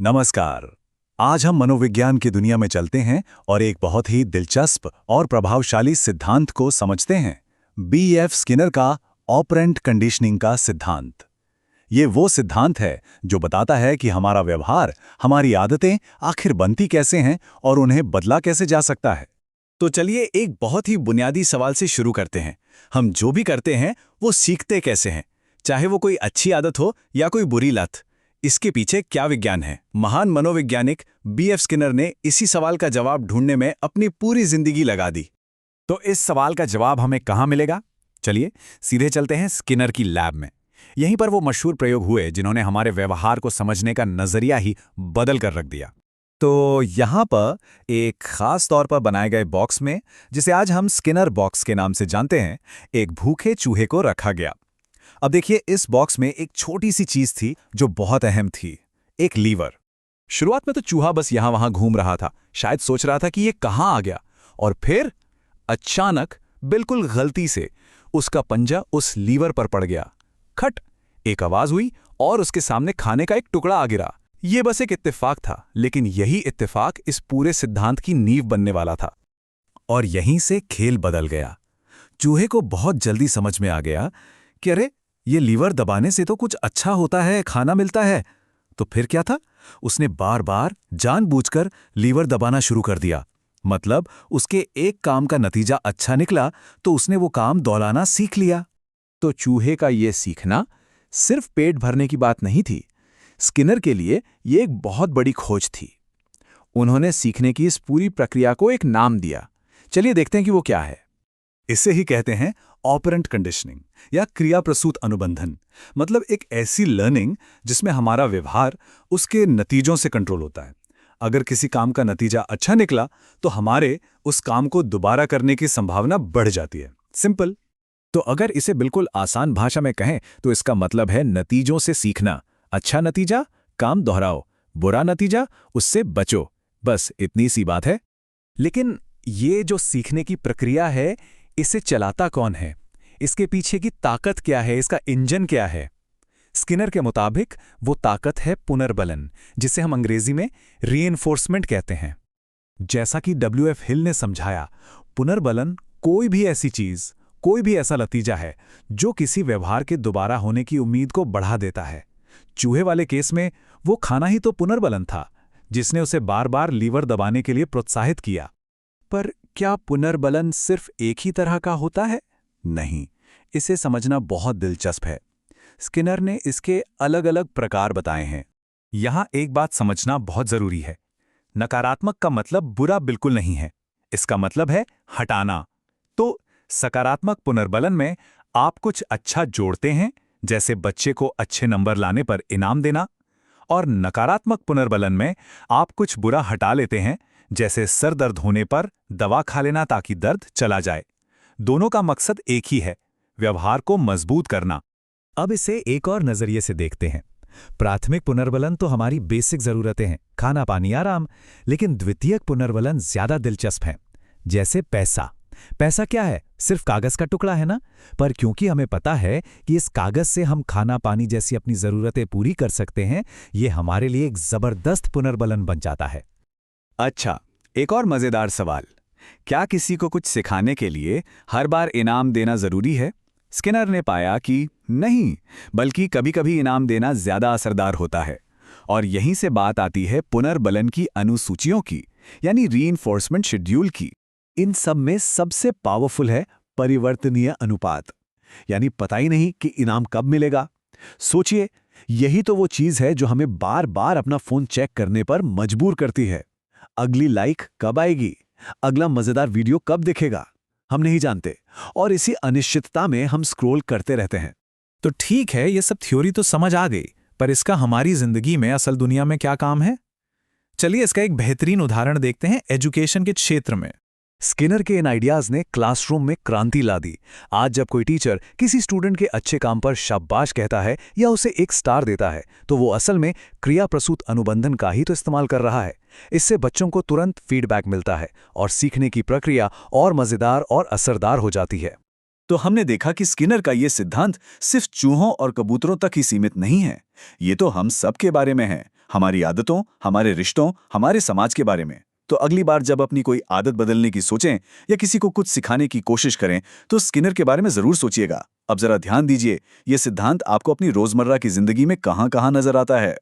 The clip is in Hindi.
नमस्कार। आज हम मनोविज्ञान की दुनिया में चलते हैं और एक बहुत ही दिलचस्प और प्रभावशाली सिद्धांत को समझते हैं। बीएफ स्किनर का ऑपरेंट कंडीशनिंग का सिद्धांत। ये वो सिद्धांत है जो बताता है कि हमारा व्यवहार, हमारी आदतें आखिर बनती कैसे हैं और उन्हें बदला कैसे जा सकता है। तो चलिए एक बहुत ही बुनियादी सवाल से शुरू करते हैं। हम जो भी करते हैं वो सीखते कैसे हैं, चाहे वो कोई अच्छी आदत हो या कोई बुरी लत। इसके पीछे क्या विज्ञान है? महान मनोवैज्ञानिक बीएफ स्किनर ने इसी सवाल का जवाब ढूंढने में अपनी पूरी जिंदगी लगा दी। तो इस सवाल का जवाब हमें कहाँ मिलेगा? चलिए सीधे चलते हैं स्किनर की लैब में। यहीं पर वो मशहूर प्रयोग हुए जिन्होंने हमारे व्यवहार को समझने का नजरिया ही बदल कर रख दिया। तो यहाँ पर एक खास तौर पर बनाए गए बॉक्स में, जिसे आज हम स्किनर बॉक्स के नाम से जानते हैं, एक भूखे चूहे को रखा गया। अब देखिए, इस बॉक्स में एक छोटी सी चीज थी जो बहुत अहम थी, एक लीवर। शुरुआत में तो चूहा बस यहां वहां घूम रहा था, शायद सोच रहा था कि ये कहां आ गया, और फिर अचानक बिल्कुल गलती से उसका पंजा उस लीवर पर पड़ गया। खट, एक आवाज हुई और उसके सामने खाने का एक टुकड़ा आ गिरा। ये बस एक इत्तेफाक था, लेकिन यही इत्तेफाक इस पूरे सिद्धांत की नींव बनने वाला था। और यहीं से खेल बदल गया। चूहे को बहुत जल्दी समझ में आ गया कि अरे, ये लीवर दबाने से तो कुछ अच्छा होता है, खाना मिलता है। तो फिर क्या था? उसने बार बार जानबूझकर लीवर दबाना शुरू कर दिया। मतलब उसके एक काम का नतीजा अच्छा निकला तो उसने वो काम दोहराना सीख लिया। तो चूहे का ये सीखना सिर्फ पेट भरने की बात नहीं थी। स्किनर के लिए ये एक बहुत बड़ी खोज थी। उन्होंने सीखने की इस पूरी प्रक्रिया को एक नाम दिया। चलिए देखते हैं कि वो क्या है। इसे ही कहते हैं ऑपरेंट कंडीशनिंग या क्रिया प्रसूत अनुबंधन। मतलब एक ऐसी लर्निंग जिसमें हमारा व्यवहार उसके नतीजों से कंट्रोल होता है। अगर किसी काम का नतीजा अच्छा निकला तो हमारे उस काम को दोबारा करने की संभावना बढ़ जाती है। सिंपल। तो अगर इसे बिल्कुल आसान भाषा में कहें तो इसका मतलब है नतीजों से सीखना। अच्छा नतीजा, काम दोहराओ। बुरा नतीजा, उससे बचो। बस इतनी सी बात है। लेकिन ये जो सीखने की प्रक्रिया है, इसे चलाता कौन है? इसके पीछे की ताकत क्या है? इसका इंजन क्या है? स्किनर के मुताबिक वो ताकत है पुनर्बलन, जिसे हम अंग्रेजी में रीइंफोर्समेंट कहते हैं। जैसा कि डब्ल्यूएफ हिल ने समझाया, पुनर्बलन कोई भी ऐसी चीज, कोई भी ऐसा नतीजा है जो किसी व्यवहार के दोबारा होने की उम्मीद को बढ़ा देता है। चूहे वाले केस में वो खाना ही तो पुनर्बलन था, जिसने उसे बार बार लीवर दबाने के लिए प्रोत्साहित किया। पर क्या पुनर्बलन सिर्फ एक ही तरह का होता है? नहीं, इसे समझना बहुत दिलचस्प है। स्किनर ने इसके अलग अलग प्रकार बताए हैं। यहां एक बात समझना बहुत जरूरी है। नकारात्मक का मतलब बुरा बिल्कुल नहीं है। इसका मतलब है हटाना। तो सकारात्मक पुनर्बलन में आप कुछ अच्छा जोड़ते हैं, जैसे बच्चे को अच्छे नंबर लाने पर इनाम देना। और नकारात्मक पुनर्बलन में आप कुछ बुरा हटा लेते हैं, जैसे सर दर्द होने पर दवा खा लेना ताकि दर्द चला जाए। दोनों का मकसद एक ही है, व्यवहार को मजबूत करना। अब इसे एक और नजरिए से देखते हैं। प्राथमिक पुनर्बलन तो हमारी बेसिक जरूरतें हैं, खाना, पानी, आराम। लेकिन द्वितीयक पुनर्बलन ज्यादा दिलचस्प है, जैसे पैसा। पैसा क्या है? सिर्फ कागज का टुकड़ा है ना? पर क्योंकि हमें पता है कि इस कागज से हम खाना, पानी जैसी अपनी जरूरतें पूरी कर सकते हैं, ये हमारे लिए एक जबरदस्त पुनर्बलन बन जाता है। अच्छा, एक और मजेदार सवाल। क्या किसी को कुछ सिखाने के लिए हर बार इनाम देना जरूरी है? स्किनर ने पाया कि नहीं, बल्कि कभी-कभी इनाम देना ज्यादा असरदार होता है। और यहीं से बात आती है पुनर्बलन की अनुसूचियों की, यानी रीइंफोर्समेंट शेड्यूल की। इन सब में सबसे पावरफुल है परिवर्तनीय अनुपात, यानी पता ही नहीं कि इनाम कब मिलेगा। सोचिए, यही तो वो चीज है जो हमें बार बार अपना फोन चेक करने पर मजबूर करती है। अगली लाइक कब आएगी? अगला मजेदार वीडियो कब दिखेगा? हम नहीं जानते, और इसी अनिश्चितता में हम स्क्रॉल करते रहते हैं। तो ठीक है, ये सब थ्योरी तो समझ आ गई, पर इसका हमारी जिंदगी में, असल दुनिया में क्या काम है? चलिए इसका एक बेहतरीन उदाहरण देखते हैं एजुकेशन के क्षेत्र में। स्किनर के इन आइडियाज ने क्लासरूम में क्रांति ला दी। आज जब कोई टीचर किसी स्टूडेंट के अच्छे काम पर शाबाश कहता है या उसे एक स्टार देता है, तो वो असल में क्रिया प्रसूत अनुबंधन का ही तो इस्तेमाल कर रहा है। इससे बच्चों को तुरंत फीडबैक मिलता है और सीखने की प्रक्रिया और मजेदार और असरदार हो जाती है। तो हमने देखा कि स्किनर का ये सिद्धांत सिर्फ चूहों और कबूतरों तक ही सीमित नहीं है। ये तो हम सब के बारे में है, हमारी आदतों, हमारे रिश्तों, हमारे समाज के बारे में। तो अगली बार जब अपनी कोई आदत बदलने की सोचें या किसी को कुछ सिखाने की कोशिश करें, तो स्किनर के बारे में जरूर सोचिएगा। अब जरा ध्यान दीजिए, ये सिद्धांत आपको अपनी रोजमर्रा की जिंदगी में कहां-कहां नजर आता है।